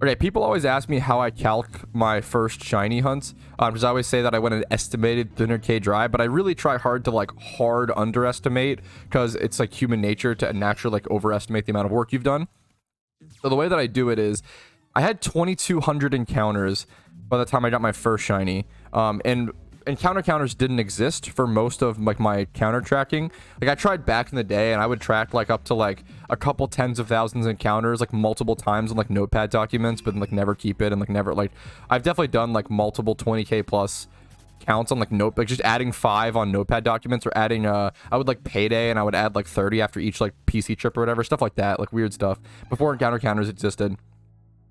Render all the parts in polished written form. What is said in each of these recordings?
Okay, people always ask me how I calc my first shiny hunts, because I always say that I went an estimated 300k dry, but I really try hard to like hard underestimate, because it's like human nature to naturally like overestimate the amount of work you've done. So the way that I do it is, I had 2200 encounters by the time I got my first shiny, and encounter counters didn't exist for most of like my counter tracking. Like I tried back in the day and I would track like up to like a couple tens of thousands of encounters like multiple times in like notepad documents, but like never keep it, and like never like I've definitely done like multiple 20k plus counts on like notebook, just adding 5 on notepad documents, or adding I would like payday and I would add like 30 after each like PC trip or whatever, stuff like that, like weird stuff before encounter counters existed.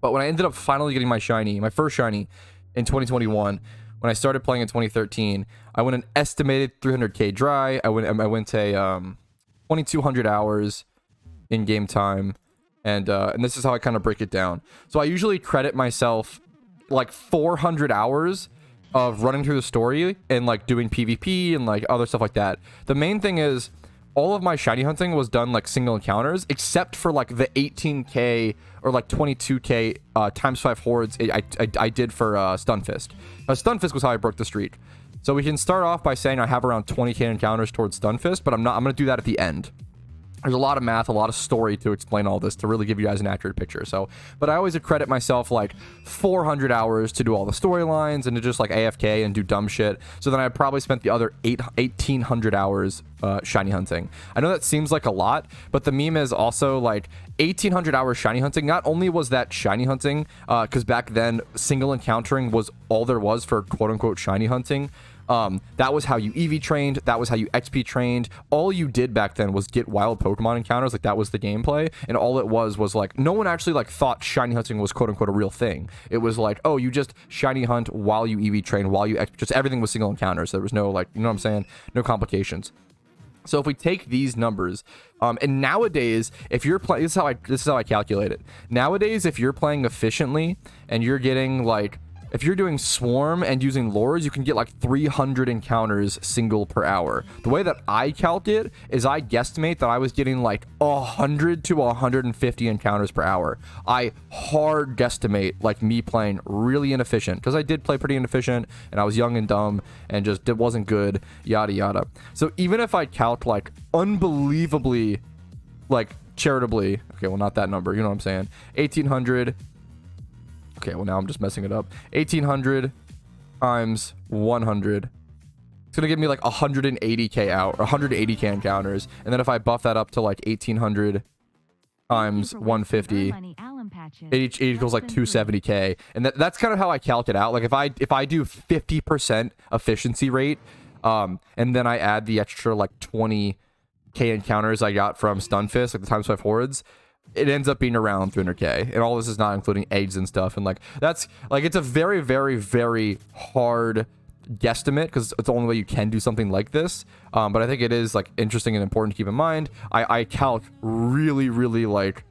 But when I ended up finally getting my first shiny in 2021, when I started playing in 2013, I went an estimated 300k dry. I went a 2200 hours in game time, and this is how I kind of break it down. So I usually credit myself like 400 hours of running through the story and like doing PvP and like other stuff like that. The main thing is, all of my shiny hunting was done like single encounters, except for like the 18k or like 22k times 5 hordes I did for Stunfist. Stunfist was how I broke the streak. So we can start off by saying I have around 20k encounters towards Stunfist, but I'm gonna do that at the end. There's a lot of math, a lot of story to explain all this to really give you guys an accurate picture. So, but I always accredit myself like 400 hours to do all the storylines and to just like AFK and do dumb shit. So then I probably spent the other 1800 hours shiny hunting. I know that seems like a lot, but the meme is also like 1800 hours shiny hunting. Not only was that shiny hunting, because back then single encountering was all there was for quote unquote shiny hunting. That was how you EV trained. That was how you XP trained. All you did back then was get wild Pokemon encounters. Like that was the gameplay. And all it was like, no one actually like thought shiny hunting was quote unquote a real thing. It was like, oh, you just shiny hunt while you EV train, while you XP. Just everything was single encounters. There was no like, you know what I'm saying? No complications. So if we take these numbers, and nowadays, if you're playing, this is how I calculate it. Nowadays, if you're playing efficiently and you're getting like, if you're doing swarm and using lures, you can get like 300 encounters single per hour. The way that I calc it is I guesstimate that I was getting like 100 to 150 encounters per hour. I hard guesstimate like me playing really inefficient, because I did play pretty inefficient and I was young and dumb and just it wasn't good, yada yada. So even if I calc like unbelievably, like charitably, okay, well not that number, you know what I'm saying, 1800. Okay, well now I'm just messing it up. 1800 times 100. It's gonna give me like 180k out, or 180k encounters. And then if I buff that up to like 1800 times 150, it equals like 270k. And that's kind of how I calc it out. Like if I do 50% efficiency rate, and then I add the extra like 20k encounters I got from Stunfist, like the times 5 hordes, it ends up being around 300k, and all this is not including eggs and stuff. And like that's like, it's a very very very hard guesstimate, because it's the only way you can do something like this. But I think it is like interesting and important to keep in mind. I calc really like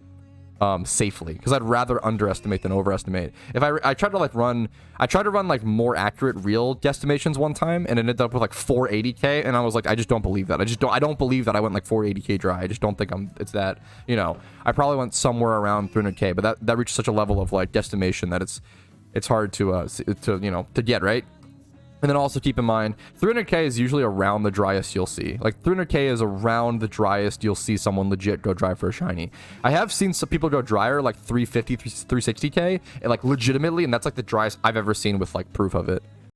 safely, because I'd rather underestimate than overestimate. If I tried to like run, I tried to run like more accurate real guesstimations one time, and it ended up with like 480k, and I was like, I just don't believe that. I don't believe that I went like 480k dry. I just don't think it's that, you know. I probably went somewhere around 300k, but that reached such a level of like guesstimation that it's hard to you know, to get right. And then also keep in mind, 300k is usually around the driest you'll see. Like 300k is around the driest you'll see someone legit go dry for a shiny. I have seen some people go drier like 350, 360k, and like legitimately, and that's like the driest I've ever seen with like proof of it.